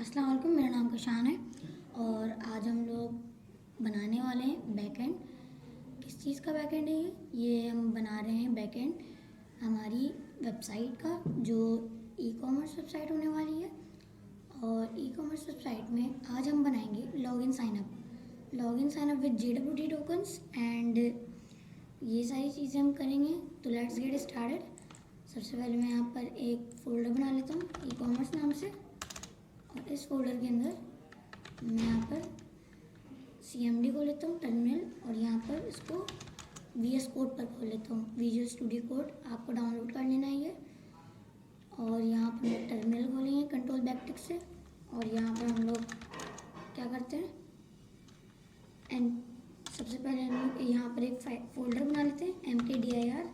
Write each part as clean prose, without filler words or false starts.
अस्सलाम वालेकुम, मेरा नाम कशान है और आज हम लोग बनाने वाले हैं बैकएंड। किस चीज़ का बैकएंड है ये हम बना रहे हैं बैकएंड हमारी वेबसाइट का, जो ई कॉमर्स वेबसाइट होने वाली है। और ई कॉमर्स वेबसाइट में आज हम बनाएंगे login sign up with JWT tokens and ये सारी चीज़ें हम करेंगे। तो लेट्स गेट स्टार्टेड। सबसे पहले मैं यहाँ पर एक फ़ोल्डर बना लेता हूँ ई कॉमर्स नाम से, और इस फोल्डर के अंदर मैं यहाँ पर CMD खोल लेता हूँ टर्मिनल, और यहाँ पर इसको VS कोड पर खोल लेता हूँ, विजुअल स्टूडियो कोड। आपको डाउनलोड कर लेना है ये। और यहाँ पर मैं टर्मिनल खोलेंगे कंट्रोल बैकटिक से, और यहाँ पर हम लोग क्या करते हैं एंड सबसे पहले हम लोग यहाँ पर एक फोल्डर बना लेते हैं MKDIR,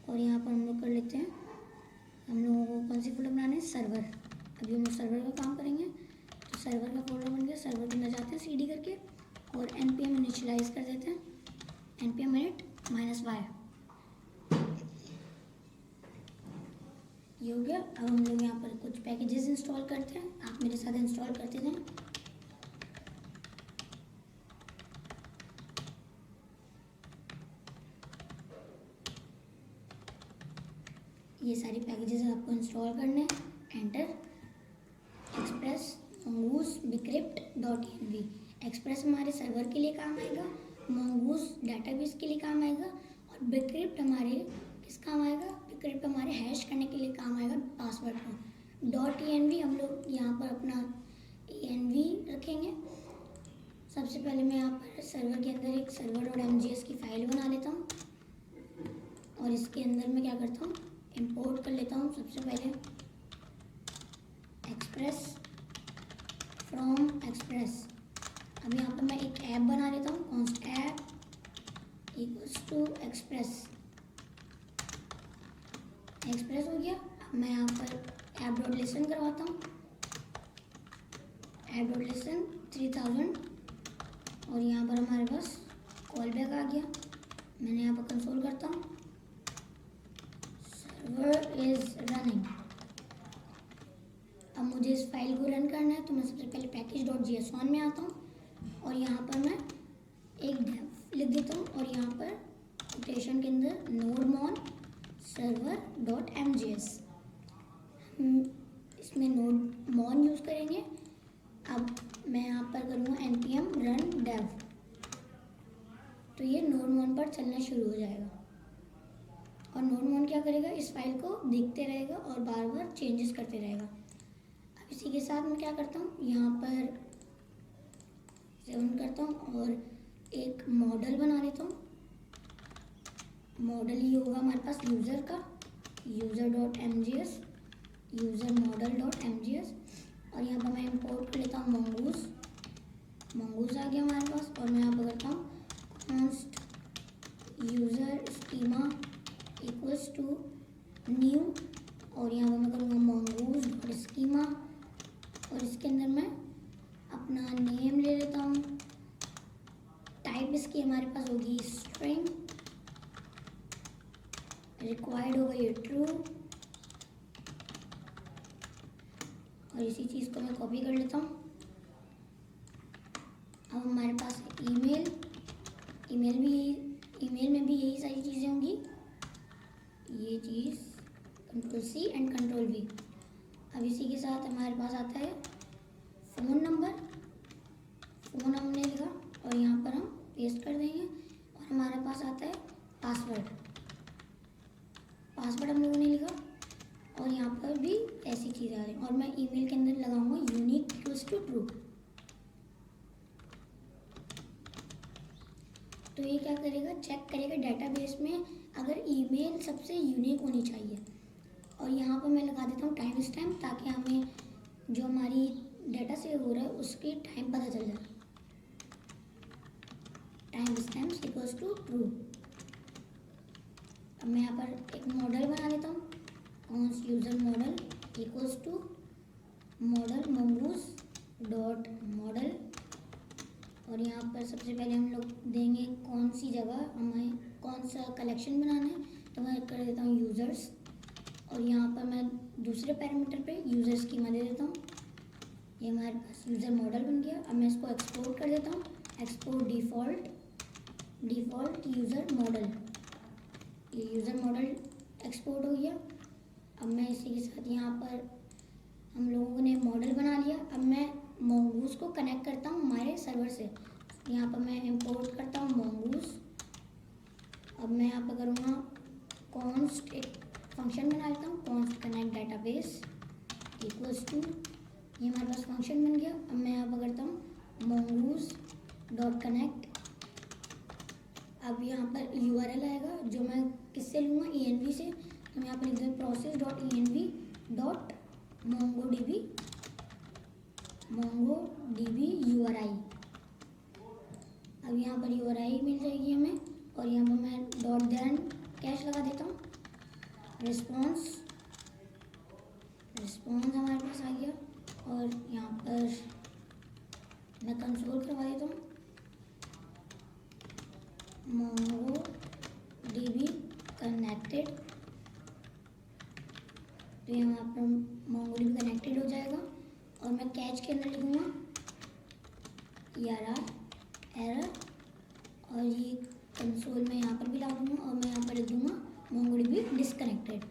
और यहाँ पर हम लोग कर लेते हैं, हम लोगों को कौन सी फोल्डर बनाना है, सर्वर। अभी हम लोग सर्वर का काम करेंगे, तो सर्वर का फोल्डर बन गया। सर्वर के अंदर जाते हैं CD करके और npm इनिशियलाइज कर देते हैं, npm init -y। ये हो गया। अब हम लोग यहाँ पर कुछ पैकेजेस इंस्टॉल करते हैं, आप मेरे साथ इंस्टॉल करते जाएं। ये सारी पैकेजेस आपको इंस्टॉल करने हैं। Enter express mongoose bcrypt.env। Express हमारे सर्वर के लिए काम आएगा, mongoose डेटाबेस के लिए काम आएगा, और bcrypt हमारे किस काम आएगा, bcrypt हमारे हैश करने के लिए काम आएगा पासवर्ड को। .env हम लोग यहाँ पर अपना env रखेंगे। सबसे पहले मैं यहाँ पर सर्वर के अंदर एक server.mgs की फाइल बना लेता हूँ, और इसके अंदर मैं क्या करता हूँ, इंपोर्ट कर लेता हूँ सबसे पहले एक्सप्रेस फ्रॉम एक्सप्रेस। अब यहाँ पर मैं एक ऐप बना लेता हूँ, const app equals to express. Express हो गया। अब मैं यहाँ पर app.listen करवाता हूँ, app.listen 3000, और यहाँ पर हमारे पास कॉल बैक आ गया। मैंने यहाँ पर कंसोल करता हूँ, सर्वर इज रनिंग। अब मुझे इस फाइल को रन करना है, तो मैं सबसे पहले package.json में आता हूँ, और यहाँ पर मैं एक डेव लिख देता हूँ, और यहाँ पर कोटेशन के अंदर nodemon server.mjs। इसमें nodemon यूज़ करेंगे। अब मैं यहाँ पर करूँगा npm run dev, तो ये nodemon पर चलना शुरू हो जाएगा। और nodemon क्या करेगा, इस फाइल को देखते रहेगा और बार बार चेंजेस करते रहेगा। अब इसी के साथ मैं क्या करता हूँ, यहाँ पर सेवन करता हूँ और एक मॉडल बना लेता हूँ। मॉडल ही होगा हमारे पास यूज़र का, user.mgs, यूज़र model.mgs। और यहाँ पर मैं इंपोर्ट कर लेता हूँ mongoose आ गया हमारे पास। और मैं यहाँ पर करता हूँ const user schema equals to new, और यहाँ पर मैं करूँगा mongoose.schema, और इसके अंदर मैं अपना नेम ले लेता हूँ। टाइप इसकी हमारे पास होगी स्ट्रिंग, रिक्वायर्ड होगा ये ट्रू, और इसी चीज़ को मैं कॉपी कर लेता हूँ। अब हमारे पास ईमेल में भी यही सारी चीज़ें होंगी। ये चीज़ Ctrl+C एंड Ctrl+V। अब इसी के साथ हमारे पास आता है फ़ोन नंबर, फ़ोन हमने लिखा और यहाँ पर हम पेस्ट कर देंगे। और हमारे पास आता है पासवर्ड हम लोगों ने लिखा, और यहाँ पर भी ऐसी चीज़ आ रही है। और मैं ईमेल के अंदर लगाऊंगा यूनिक इक्वल्स टू ट्रू। तो ये क्या करेगा, चेक करेगा डेटाबेस में अगर ईमेल सबसे यूनिक होनी चाहिए। और यहाँ पर मैं लगा देता हूँ टाइम स्टैम्प, ताकि हमें जो हमारी डाटा सेव हो रहा है उसकी टाइम पता चल जाए। Time stamp equals to true. अब मैं यहाँ पर एक मॉडल बना लेता हूँ, const user model equals to model mongoose.model। और यहाँ पर सबसे पहले हम लोग देंगे कौन सी जगह हमें कौन सा कलेक्शन बनाना है, तो मैं कर देता हूँ यूज़र्स। और यहाँ पर मैं दूसरे पैरामीटर पे यूज़र स्कीमा दे देता हूँ। ये हमारे पास यूज़र मॉडल बन गया। अब मैं इसको एक्सपोर्ट कर देता हूँ। Export default user model. ये यूज़र मॉडल एक्सपोर्ट हो गया। अब मैं इसी के साथ यहाँ पर हम लोगों ने मॉडल बना लिया। अब मैं मोंगूस को कनेक्ट करता हूँ हमारे सर्वर से। यहाँ पर मैं इंपोर्ट करता हूँ मोंगूस। अब मैं यहाँ पर करूँगा कॉन्स्ट, एक फंक्शन बना लेता हूँ, const connect database equals to, ये हमारे पास फंक्शन बन गया। अब मैं यहाँ पर करता हूँ मोंगूस डॉट कनेक्ट। अब यहाँ पर URL आएगा जो मैं किससे लूँगा, env से। तो मैं यहाँ पर लिख दूँ process dot env dot mongodb URI। अब यहाँ पर URI मिल जाएगी हमें। और यहाँ पर मैं डॉट देन कैश लगा देता हूँ। रिस्पॉन्स हमारे पास आ गया। और यहाँ पर मैं कंसोल करवा देता हूँ MongoDB कनेक्टेड। तो यहाँ पर MongoDB कनेक्टेड हो जाएगा। और मैं कैच के अंदर लिखूँगा एरर और ये कंसोल में यहाँ पर भी ला दूँगा। और मैं यहाँ पर लिख दूँगा MongoDB डिसकनेक्टेड।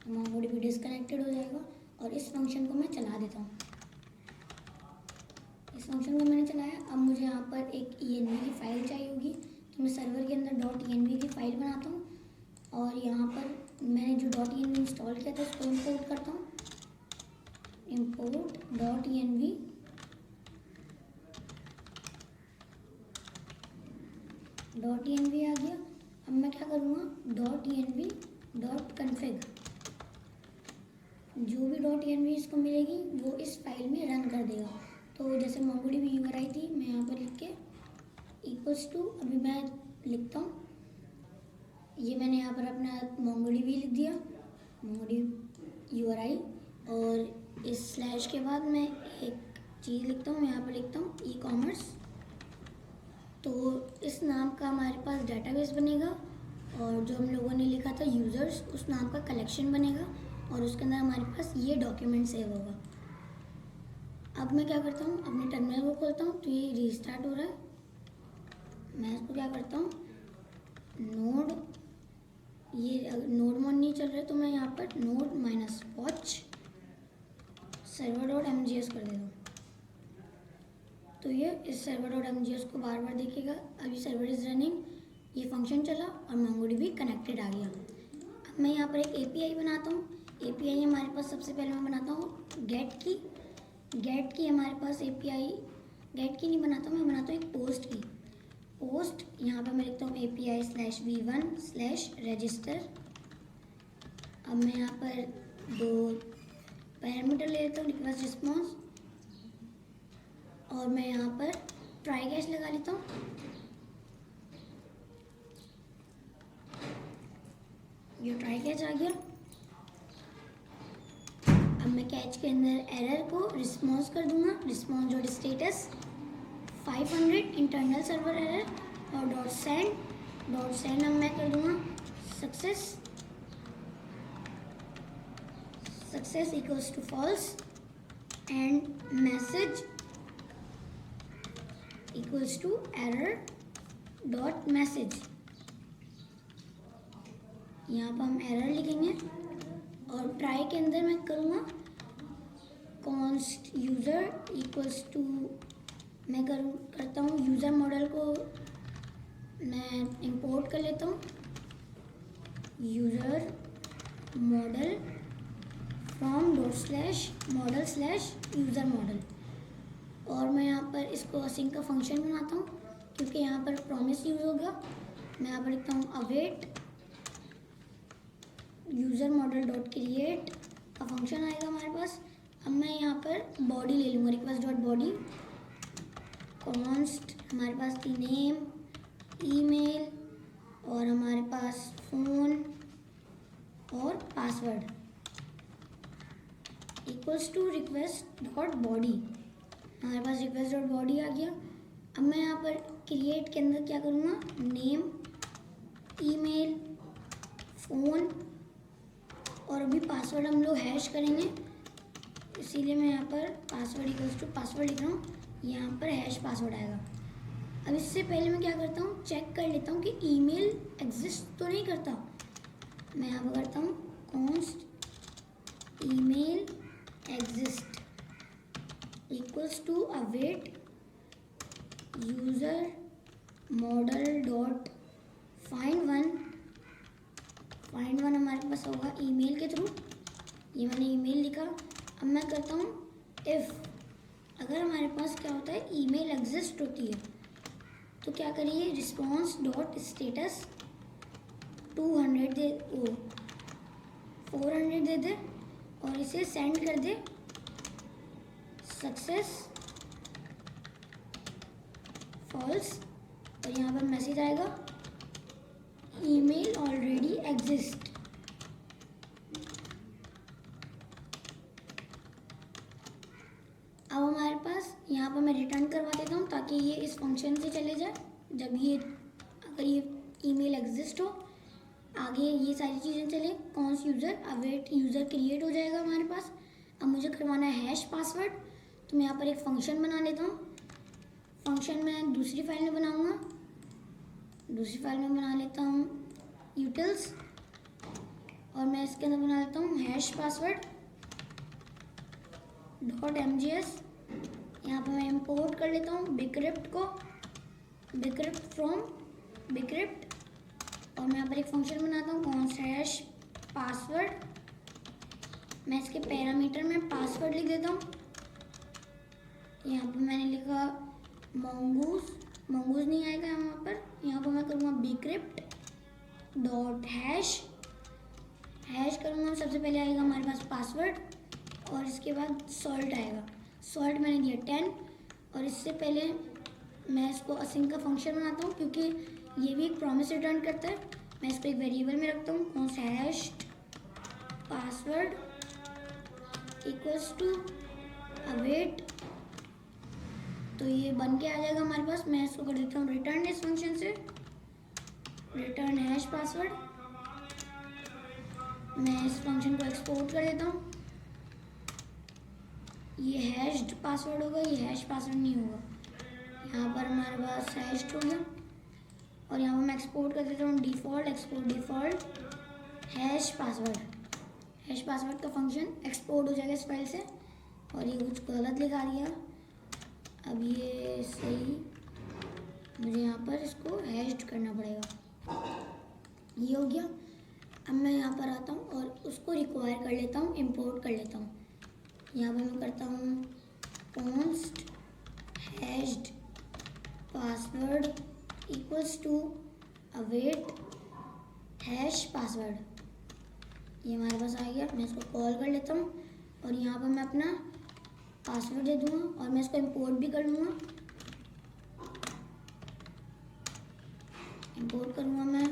MongoDB डिसकनेक्टेड हो जाएगा। और इस फंक्शन को मैं चला देता हूँ। इस फंक्शन को मैंने चलाया। अब मुझे यहाँ पर एक env की फ़ाइल चाहिए होगी। तो मैं सर्वर के अंदर .env की फ़ाइल बनाता हूँ। और यहाँ पर मैंने जो .env इंस्टॉल किया था उसको इंपोर्ट करता हूँ। इंपोर्ट .env आ गया। अब मैं क्या करूँगा .env.config, जो भी .env इसको मिलेगी वो इस फाइल में रन कर देगा। तो जैसे MongoDB URI थी, मैं यहाँ पर लिख के इक्वल्स टू, अभी मैं लिखता हूँ, ये मैंने यहाँ पर अपना MongoDB लिख दिया, MongoDB URI। और इस स्लैश के बाद मैं एक चीज़ लिखता हूँ, यहाँ पर लिखता हूँ e-commerce। तो इस नाम का हमारे पास डेटाबेस बनेगा। और जो हम लोगों ने लिखा था यूज़र्स, उस नाम का कलेक्शन बनेगा। और उसके अंदर हमारे पास ये डॉक्यूमेंट सेव होगा। अब मैं क्या करता हूँ, अपने टर्मिनल को खोलता हूँ। तो ये रीस्टार्ट हो रहा है। मैं इसको क्या करता हूँ, नोड, ये नोड मोड नहीं चल रहा है तो मैं यहाँ पर नोड -watch server.mgs कर देता हूँ। तो ये इस server.mgs को बार बार देखेगा। अभी सर्वर इज़ रनिंग, ये फंक्शन चला और MongoDB कनेक्टेड आ गया। अब मैं यहाँ पर एक API बनाता हूँ। API हमारे पास सबसे पहले मैं बनाता हूँ गेट की हमारे पास API, गेट की नहीं बनाता हूँ, मैं बनाता हूँ एक पोस्ट की। पोस्ट यहाँ पर मैं लिखता हूँ API/v1/register। अब मैं यहाँ पर 2 पैरामीटर ले लेता हूँ, रिक्वेस्ट रिस्पॉन्स। और मैं यहाँ पर ट्राई कैच लगा लेता हूँ। ये ट्राई कैच आ गया। अब मैं कैच के अंदर एरर को रिस्पॉन्स कर दूंगा, response dot status 500 internal server error. और डॉट सेंड अब मैं कर दूंगा success equals to false and message equals to error dot message. यहाँ पर हम एरर लिखेंगे। और ट्राई के अंदर मैं करूँगा कॉन्स्ट यूज़र इक्वल्स टू, मैं करता हूँ यूज़र मॉडल को मैं इंपोर्ट कर लेता हूँ, यूज़र मॉडल फ्रॉम ./model/यूज़र मॉडल। और मैं यहाँ पर इसको असिंक का फंक्शन बनाता हूँ क्योंकि यहाँ पर प्रॉमिस यूज़ होगा। मैं यहाँ पर लिखता हूँ await user model dot create का फंक्शन आएगा हमारे पास। अब मैं यहाँ पर बॉडी ले लूँगा, रिक्वेस्ट डॉट बॉडी कॉन्स्ट, हमारे पास थी नेम, ईमेल और हमारे पास फ़ोन और password equals to request dot body. हमारे पास रिक्वेस्ट डॉट बॉडी आ गया। अब मैं यहाँ पर क्रिएट के अंदर क्या करूँगा, नेम, ईमेल, फ़ोन और भी पासवर्ड हम लोग हैश करेंगे, इसीलिए मैं यहाँ पर पासवर्ड इक्वल्स टू पासवर्ड लिख रहा हूँ, यहाँ पर हैश पासवर्ड आएगा। अब इससे पहले मैं क्या करता हूँ, चेक कर लेता हूँ कि ईमेल एग्जिस्ट तो नहीं करता। मैं यहाँ पर करता हूँ const email exist equals to await user model dot find one हमारे पास होगा ईमेल के थ्रू। ये मैंने ईमेल लिखा। अब मैं करता हूँ इफ़, अगर हमारे पास क्या होता है ईमेल एग्जिस्ट होती है तो क्या करिए, रिस्पॉन्स डॉट स्टेटस 200 दे, 400 दे दे और इसे सेंड कर दे सक्सेस फॉल्स, और यहाँ पर मैसेज आएगा ईमेल ऑलरेडी एग्जिस्ट। अब हमारे पास यहाँ पर मैं रिटर्न करवा देता हूँ ताकि ये इस फंक्शन से चले जाए। जब ये अगर ये ईमेल एग्जिस्ट हो, आगे ये सारी चीज़ें चले, cons user await user create हो जाएगा हमारे पास। अब मुझे करवाना है हैश पासवर्ड, तो मैं यहाँ पर एक फ़ंक्शन बना लेता हूँ। फंक्शन मैं दूसरी फाइल में बनाऊँगा, दूसरी फाइल में बना लेता हूँ यूटिल्स, और मैं इसके अंदर बना लेता हूँ हैश पासवर्ड .mgs। यहाँ पर मैं इंपोर्ट कर लेता हूँ बिक्रिप्ट को, बिक्रिप्ट फ्रॉम बिक्रिप्ट, और मैं यहाँ पर एक फंक्शन बनाता हूँ कॉन्स्ट हैश पासवर्ड। मैं इसके पैरामीटर में पासवर्ड लिख देता हूँ। यहाँ पर मैंने लिखा मंगूस नहीं आएगा यहाँ पर। यहाँ पर मैं करूँगा बिक्रिप्ट डॉट हैश करूँगा। सबसे पहले आएगा हमारे पास पासवर्ड और इसके बाद सॉल्ट आएगा। सॉल्ट मैंने दिया 10, और इससे पहले मैं इसको असिंक का फंक्शन बनाता हूँ क्योंकि ये भी एक प्रॉमिस रिटर्न करता है। मैं इसको एक वेरिएबल में रखता हूँ कौन सा hash password equals to await, तो ये बन के आ जाएगा हमारे पास। मैं इसको कर देता हूँ रिटर्न इस फंक्शन से, रिटर्न हैश पासवर्ड। मैं इस फंक्शन को एक्सपोर्ट कर देता हूँ। ये हैश्ड पासवर्ड होगा, ये हैश पासवर्ड नहीं होगा। यहाँ पर हमारे पास हैश्ड हो गया, और यहाँ पर मैं एक्सपोर्ट कर देता हूँ default, export default hash password का फंक्शन एक्सपोर्ट हो जाएगा इस फाइल से। और ये कुछ गलत लिखा दिया, अब ये सही, मुझे यहाँ पर इसको हैश्ड करना पड़ेगा। ये हो गया। अब मैं यहाँ पर आता हूँ और उसको रिक्वायर कर लेता हूँ, इंपोर्ट कर लेता हूँ। यहाँ पर मैं करता हूँ const hashed password equals to await hash password. ये हमारे पास आ गया। मैं इसको कॉल कर लेता हूँ और यहाँ पर मैं अपना पासवर्ड दे दूँगा, और मैं इसको इंपोर्ट भी कर लूँगा। इंपोर्ट करूँगा मैं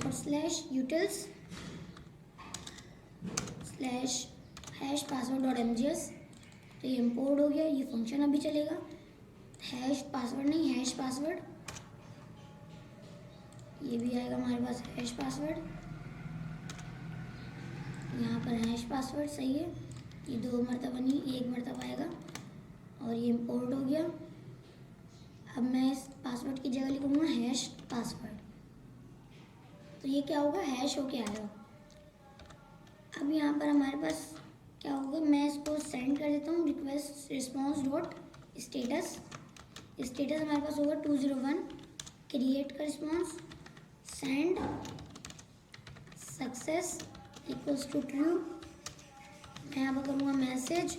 /utils hash password dot mgs। तो ये इंपोर्ट हो गया। ये फंक्शन अभी चलेगा, हैश पासवर्ड नहीं हैश पासवर्ड। ये भी आएगा हमारे पास हैश पासवर्ड, यहाँ पर हैश पासवर्ड सही है। ये 2 मरतबा नहीं 1 मरतबा आएगा, और ये इंपोर्ट हो गया। अब मैं इस पासवर्ड की जगह लिखूँगा हैश पासवर्ड, तो ये क्या होगा, हैश होके आएगा। अब यहाँ पर हमारे पास क्या होगा, मैं इसको सेंड कर देता हूँ रिक्वेस्ट रिस्पॉन्स डॉट स्टेटस हमारे पास होगा 201, क्रिएट का response, send success equals to true. मैं यहाँ पर करूँगा मैसेज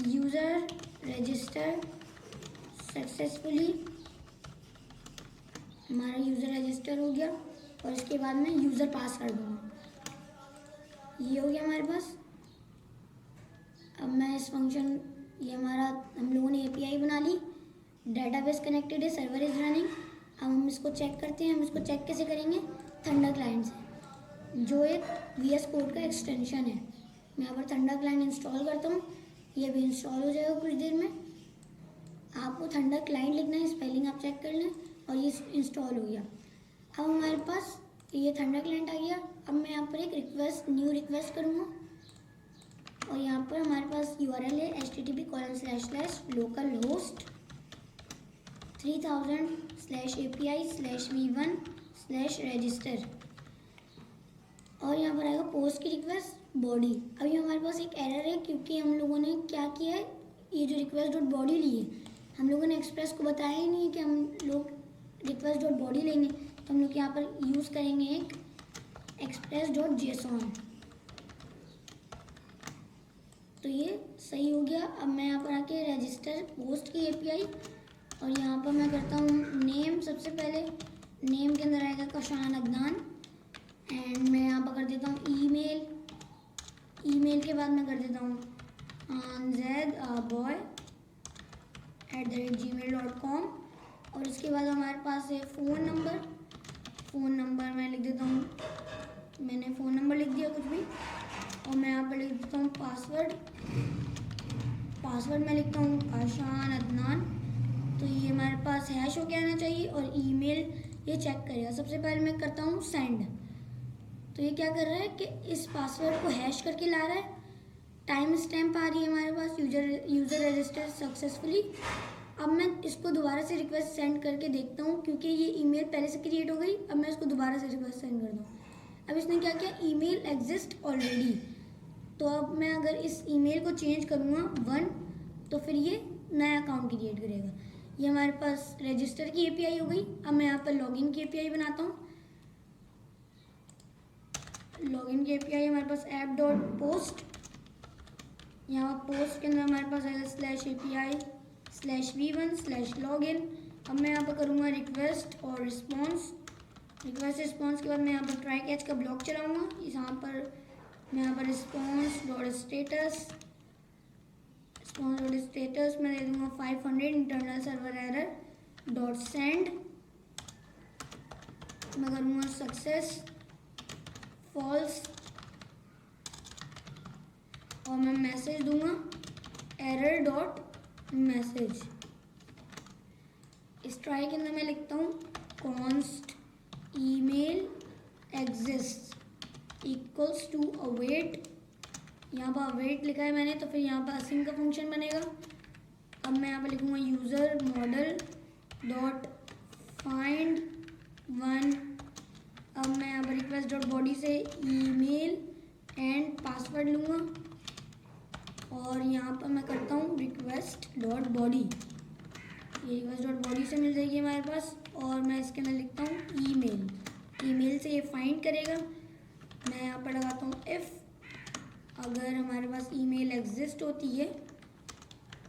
यूज़र रजिस्टर सक्सेसफुली। हमारा यूज़र रजिस्टर हो गया, और इसके बाद मैं यूज़र पास कर दूँगा। ये हो गया हमारे पास। अब मैं इस फंक्शन, ये हमारा हम लोगों ने एपीआई बना ली, डेटाबेस कनेक्टेड है, सर्वर इज़ रनिंग। अब हम इसको चेक करते हैं। हम इसको चेक कैसे करेंगे, थंडर क्लाइंट से, जो एक VS कोड का एक्सटेंशन है। मैं यहाँ पर थंडर क्लाइंट इंस्टॉल करता हूँ, ये भी इंस्टॉल हो जाएगा कुछ देर में। आपको थंडर क्लाइंट लिखना है, स्पेलिंग आप चेक कर लें, और ये इंस्टॉल हो गया। अब हमारे पास ये थंडर क्लाइंट आ गया। अब मैं यहाँ पर एक न्यू रिक्वेस्ट करूँगा और यहाँ पर हमारे पास URL है http://localhost 3000/API/v1/register और यहाँ पर आएगा पोस्ट की रिक्वेस्ट बॉडी। अभी हमारे पास एक एरर है क्योंकि हम लोगों ने क्या किया है, ये जो रिक्वेस्ट डॉट बॉडी ली है हम लोगों ने एक्सप्रेस को बताया ही नहीं कि हम लोग रिक्वेस्ट डॉट बॉडी लेंगे, तो हम लोग यहाँ पर यूज़ करेंगे एक express.json। तो ये सही हो गया। अब मैं यहाँ पर आके रजिस्टर पोस्ट की API और यहाँ पर मैं करता हूँ नेम। सबसे पहले नेम के अंदर आएगा कशान अदनान एंड मैं यहाँ पर कर देता हूँ ईमेल के बाद मैं कर देता हूँ anzboy@gmail.com और इसके बाद हमारे पास है फ़ोन नंबर मैं लिख देता हूँ, मैंने फ़ोन नंबर लिख दिया कुछ भी और मैं यहाँ पर लिख देता हूँ पासवर्ड मैं लिखता हूँ कशान अदनान। तो ये हमारे पास हैश होके आना चाहिए और ईमेल ये चेक करेगा। सबसे पहले मैं करता हूँ सेंड। तो ये क्या कर रहा है कि इस पासवर्ड को हैश करके ला रहा है। टाइम स्टैम्प आ रही है हमारे पास यूज़र रजिस्टर सक्सेसफुली। अब मैं इसको दोबारा से रिक्वेस्ट सेंड करके देखता हूँ क्योंकि ये ईमेल पहले से क्रिएट हो गई। अब मैं इसको दोबारा से रिक्वेस्ट सेंड करता हूँ। अब इसने क्या किया, ईमेल एग्जिस्ट ऑलरेडी। तो अब मैं अगर इस ईमेल को चेंज करूँगा 1 तो फिर ये नया अकाउंट क्रिएट करेगा। ये हमारे पास रजिस्टर की API हो गई। अब मैं यहाँ पर लॉगिन की API बनाता हूँ। लॉगिन की API हमारे पास app.post, यहाँ पोस्ट के अंदर हमारे पास आएगा /API/v1/login। अब मैं यहाँ पर करूँगा रिक्वेस्ट और रिस्पॉन्स के बाद मैं यहाँ पर ट्राई कैच का ब्लॉक चलाऊँगा। मैं यहाँ पर रिस्पॉन्स मैं दे दूँगा 500 internal server error dot send. मैं करूँगा सक्सेस फॉल्स और मैं मैसेज दूंगा एरर डॉट मैसेज। इस ट्राई के अंदर मैं लिखता हूँ const email exist equals to await. यहाँ पर अवेट लिखा है मैंने, तो फिर यहाँ पर असिंग का फंक्शन बनेगा। अब मैं यहाँ पर लिखूँगा यूज़र मॉडल डॉट फाइंड 1। अब मैं यहाँ पर रिक्वेस्ट डॉट बॉडी से ईमेल एंड पासवर्ड लूँगा और यहाँ पर मैं करता हूँ रिक्वेस्ट डॉट बॉडी। ये रिक्वेस्ट डॉट बॉडी से मिल जाएगी हमारे पास और मैं इसके अंदर लिखता हूँ ईमेल से ये फाइंड करेगा। मैं यहाँ पर लगाता हूँ इफ़ अगर हमारे पास ईमेल एग्जिस्ट होती है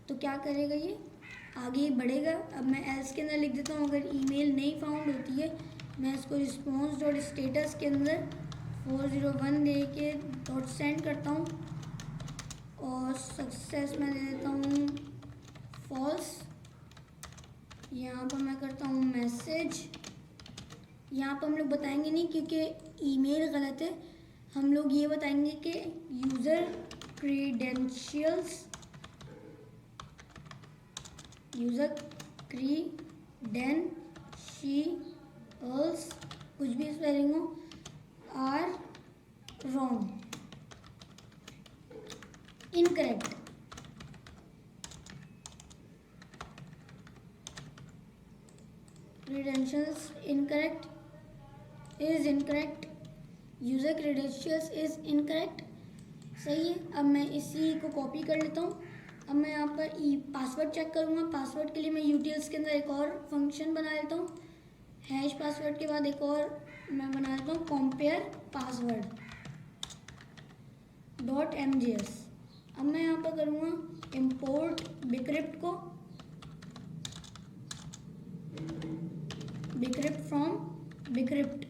तो क्या करेगा, ये आगे बढ़ेगा। अब मैं एल्स के अंदर लिख देता हूँ अगर ईमेल नहीं फाउंड होती है मैं इसको रिस्पॉन्स डॉट स्टेटस के अंदर 401 दे के डॉट सेंड करता हूँ और सक्सेस में दे देता हूँ फॉल्स। यहाँ पर मैं करता हूँ मैसेज। यहाँ पर हम लोग बताएंगे नहीं क्योंकि ईमेल गलत है, हम लोग ये बताएंगे कि यूज़र क्रीडेंशियल्स कुछ भी स्पेलिंग हो or wrong incorrect. credentials incorrect is incorrect, user credentials is incorrect। सही है। अब मैं इसी को कॉपी कर लेता हूँ। अब मैं यहाँ पर पासवर्ड चेक करूँगा। पासवर्ड के लिए मैं utils के अंदर एक और फंक्शन बना लेता हूँ। हैश पासवर्ड के बाद एक और मैं बना लेता हूँ compare password .mjs। अब मैं यहाँ पर करूँगा import bcrypt को bcrypt from bcrypt।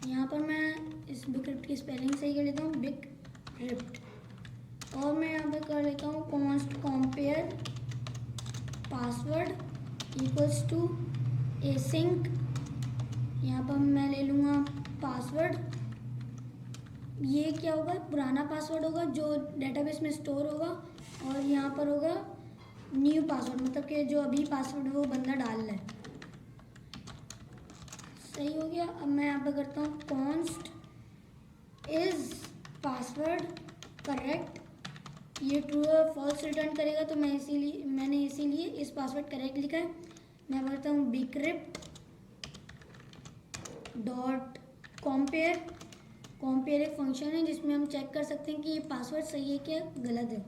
यहाँ पर मैं इस bcrypt की स्पेलिंग सही कर लेता हूँ bcrypt और मैं यहाँ पर कर लेता हूँ const compare password equals to async। यहाँ पर मैं ले लूँगा पासवर्ड। ये क्या होगा, पुराना पासवर्ड होगा जो डेटाबेस में स्टोर होगा और यहाँ पर होगा न्यू पासवर्ड, मतलब कि जो अभी पासवर्ड वो बंदा डाल रहा है। सही हो गया। अब मैं यहाँ पे करता हूँ कॉन्स्ट इज पासवर्ड करेक्ट। ये ट्रू और फॉल्स रिटर्न करेगा, तो मैंने इसीलिए इस पासवर्ड करेक्ट लिखा है। मैं करता हूँ bcrypt डॉट कॉम्पेयर। कॉम्पेयर एक फंक्शन है जिसमें हम चेक कर सकते हैं कि ये पासवर्ड सही है क्या गलत है।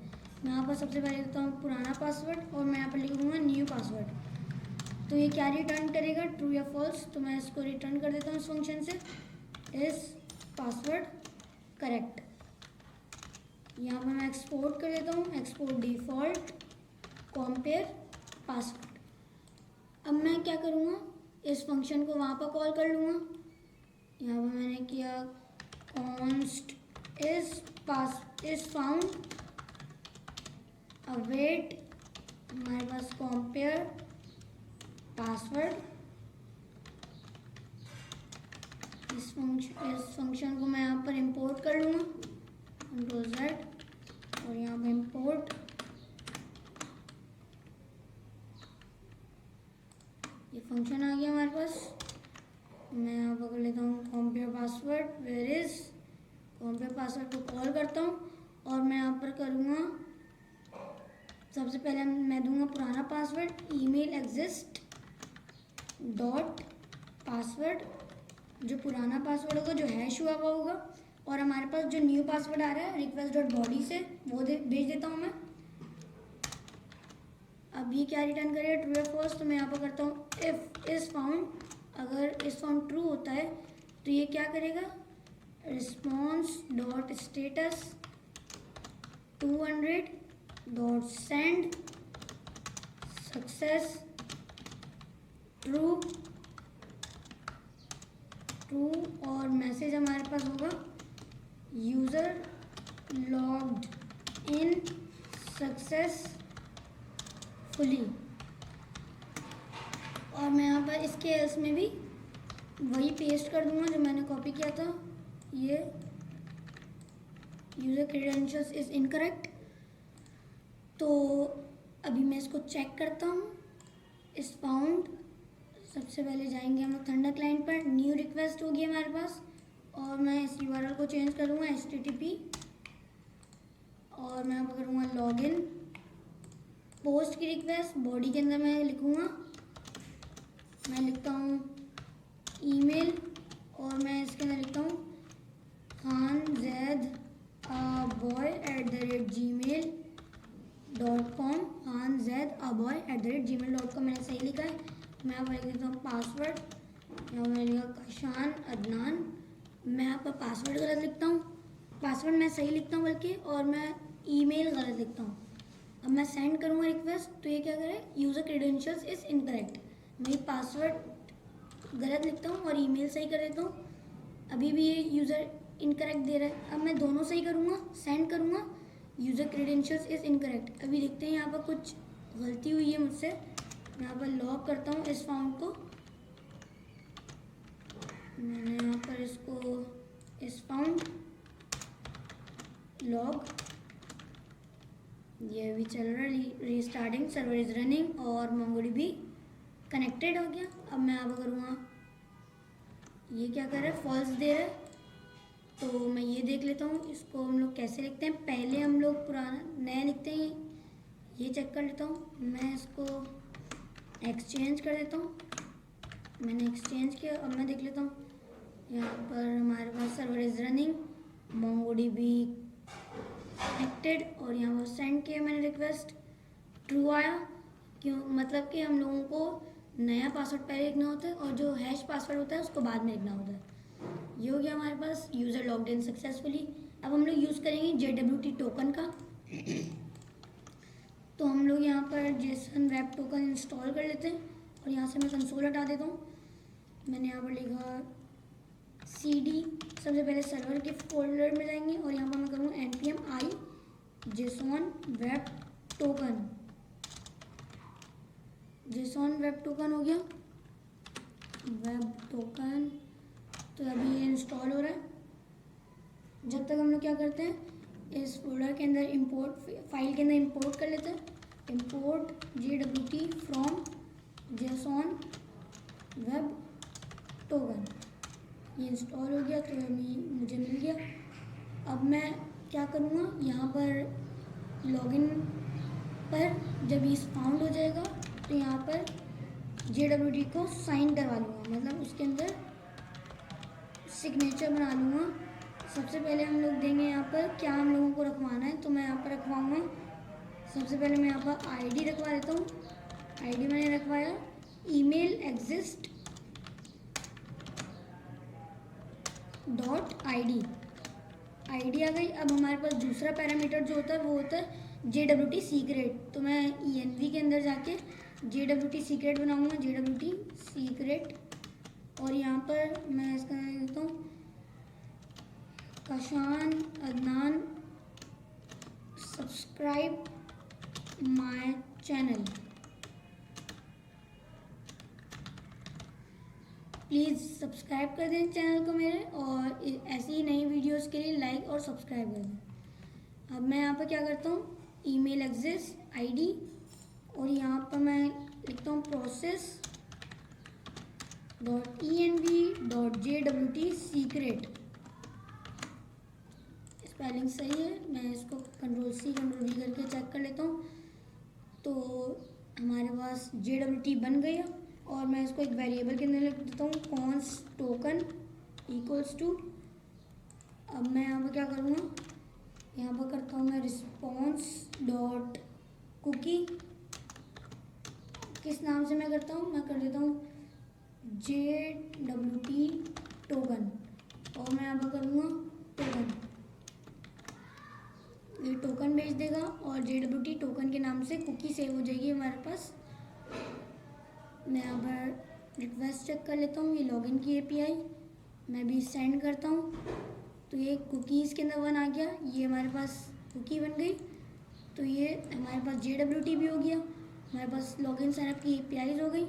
मैं यहाँ पर सबसे पहले लिखता हूँ पुराना पासवर्ड और मैं यहाँ पर लिखूँगा न्यू पासवर्ड। तो ये क्या रिटर्न करेगा, ट्रू या फॉल्स। तो मैं इसको रिटर्न कर देता हूँ इस फंक्शन से, इस पासवर्ड करेक्ट। यहाँ पर मैं एक्सपोर्ट कर देता हूँ, एक्सपोर्ट डिफ़ॉल्ट कॉम्पेयर पासवर्ड। अब मैं क्या करूँगा, इस फंक्शन को वहाँ पर कॉल कर लूँगा। यहाँ पर मैंने किया const is found await, हमारे पास compare पासवर्ड। इस फंक्शन को मैं यहाँ पर इंपोर्ट कर लूँगा, Ctrl+Z, और यहाँ पर इंपोर्ट। ये फंक्शन आ गया हमारे पास। मैं यहाँ पर कर लेता हूँ compare password, where is compare password को कॉल करता हूँ और मैं यहाँ पर करूँगा, सबसे पहले मैं दूंगा पुराना password, email exist dot password, जो पुराना पासवर्ड होगा जो हैश हुआ होगा, और हमारे पास जो न्यू पासवर्ड आ रहा है रिक्वेस्ट डॉट बॉडी से वो भेज देता हूँ मैं। अब ये क्या रिटर्न करेगा, ट्रू या फॉल्स। तो मैं यहाँ पर करता हूँ इफ इज फाउंड। अगर इस फाउंड ट्रू होता है तो ये क्या करेगा, response dot status 200 dot send success true और मैसेज हमारे पास होगा यूज़र लॉग्ड इन सक्सेसफुली। और मैं यहाँ पर इसके एल्स में भी वही पेस्ट कर दूंगा जो मैंने कॉपी किया था, ये यूज़र क्रेडेंशियल्स इज़ इनकरेक्ट। तो अभी मैं इसको चेक करता हूँ, इस फाउंड। सबसे पहले जाएंगे हम लोग थंडर क्लाइंट पर, न्यू रिक्वेस्ट होगी हमारे पास, और मैं इस URL को चेंज करूँगा HTTP, और मैं यहाँ पर करूँगा लॉगिन। पोस्ट की रिक्वेस्ट बॉडी के अंदर मैं लिखूँगा, मैं लिखता हूँ ईमेल, और मैं इसके अंदर लिखता हूँ khanzadaboy@gmail.com। khanzadaboy@gmail.com मैंने सही लिखा है। मैं यहाँ पर लिख देता हूँ पासवर्ड, यहाँ मैंने लिखा कशान अदनान। मैं यहाँ पर पासवर्ड गलत लिखता हूँ, पासवर्ड मैं सही लिखता हूँ बल्कि, और मैं ईमेल गलत लिखता हूँ। अब मैं सेंड करूँगा रिक्वेस्ट, तो ये क्या करे, यूज़र क्रेडेंशियल्स इज़ इनकरेक्ट। मैं पासवर्ड गलत लिखता हूँ और ईमेल सही कर देता हूँ, अभी भी ये यूज़र इनकरेक्ट दे रहा है। अब मैं दोनों सही करूँगा, सेंड करूँगा, यूज़र क्रेडेंशियल्स इज़ इनकरेक्ट। अभी देखते हैं यहाँ पर कुछ गलती हुई है मुझसे। मैं यहाँ पर लॉग करता हूँ इस फाउंड को, मैंने यहाँ पर इसको इस फाउंड लॉग, ये अभी चल रहा है, रीस्टार्टिंग सर्वर इज़ रनिंग और MongoDB कनेक्टेड हो गया। अब मैं यहाँ पर करूँगा, ये क्या कर रहा है, फॉल्स दे रहा है, तो मैं ये देख लेता हूँ इसको हम लोग कैसे लिखते हैं। पहले हम लोग पुराना नया लिखते हैं, ये चेक कर लेता हूँ। मैं इसको एक्सचेंज कर देता हूँ, मैंने एक्सचेंज किया। अब मैं देख लेता हूँ, यहाँ पर हमारे पास server is running, MongoDB connected, और यहाँ पर सेंड किया मैंने रिक्वेस्ट, ट्रू आया। क्यों, मतलब कि हम लोगों को नया पासवर्ड पहले लिखना होता है और जो हैश पासवर्ड होता है उसको बाद में लिखना होता है। ये हो गया हमारे पास यूज़र लॉग्ड इन सक्सेसफुली। अब हम लोग यूज़ करेंगे JWT टोकन का। तो हम लोग यहाँ पर JSON वेब टोकन इंस्टॉल कर लेते हैं, और यहाँ से मैं कंसोल हटा देता हूँ। मैंने यहाँ पर लिखा CD, सबसे पहले सर्वर के फोल्डर में जाएंगे और यहाँ पर मैं करूँगा npm i JSON web token. JSON web token हो गया, वेब टोकन। तो अभी ये इंस्टॉल हो रहा है। जब तक हम लोग क्या करते हैं, इस फोल्डर के अंदर इंपोर्ट, फाइल के अंदर इंपोर्ट कर लेते हैं, import JWT from JSON web token, ये इंस्टॉल हो गया तो मुझे मिल गया। अब मैं क्या करूँगा, यहाँ पर लॉगिन पर जब ये फाउंड हो जाएगा तो यहाँ पर JWT को साइन करवा लूँगा, मतलब उसके अंदर सिग्नेचर बना लूँगा। सबसे पहले हम लोग देंगे यहाँ पर क्या हम लोगों को रखवाना है, तो मैं यहाँ पर रखवाऊँगा। सबसे पहले मैं यहाँ पर ID रखवा देता हूँ। ID मैंने रखवाया email exist .id, ID आ गई। अब हमारे पास दूसरा पैरामीटर जो होता है वो होता है JWT सीक्रेट, तो मैं env के अंदर जाके JWT सीक्रेट बनाऊँगा, JWT सीक्रेट। और यहाँ पर मैं इसका नाम देता हूँ Kashan Adnan subscribe my channel, please subscribe कर दें चैनल को मेरे, और ऐसी ही नई वीडियोस के लिए लाइक और सब्सक्राइब कर दें। अब मैं यहाँ पर क्या करता हूँ, ईमेल एग्जिस्ट ID, और यहाँ पर मैं लिखता हूँ process.env.jwt सीक्रेट। स्पेलिंग सही है, मैं इसको Ctrl+C Ctrl+V करके चेक कर लेता हूँ। तो हमारे पास JWT बन गया, और मैं इसको एक वेरिएबल के अंदर लिख देता हूँ const token इक्वल्स टू। अब मैं यहाँ पर क्या करूँगा, यहाँ पर करता हूँ मैं रिस्पॉन्स डॉट कुकी, किस नाम से मैं करता हूँ, मैं कर देता हूँ JWT टोकन, और मैं यहाँ पर करूँगा टोकन, ये टोकन भेज देगा और JWT टोकन के नाम से कुकी सेव हो जाएगी हमारे पास। मैं यहाँ पर रिक्वेस्ट चेक कर लेता हूँ, ये लॉगिन की API मैं भी सेंड करता हूँ, तो ये कुकीज़ के अंदर 1 आ गया, ये हमारे पास कुकी बन गई। तो ये हमारे पास JWT भी हो गया, हमारे पास लॉगिन साइनअप की APIs हो गई।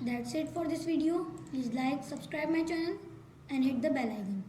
That's it for this video. Please like, subscribe my channel and hit the bell icon.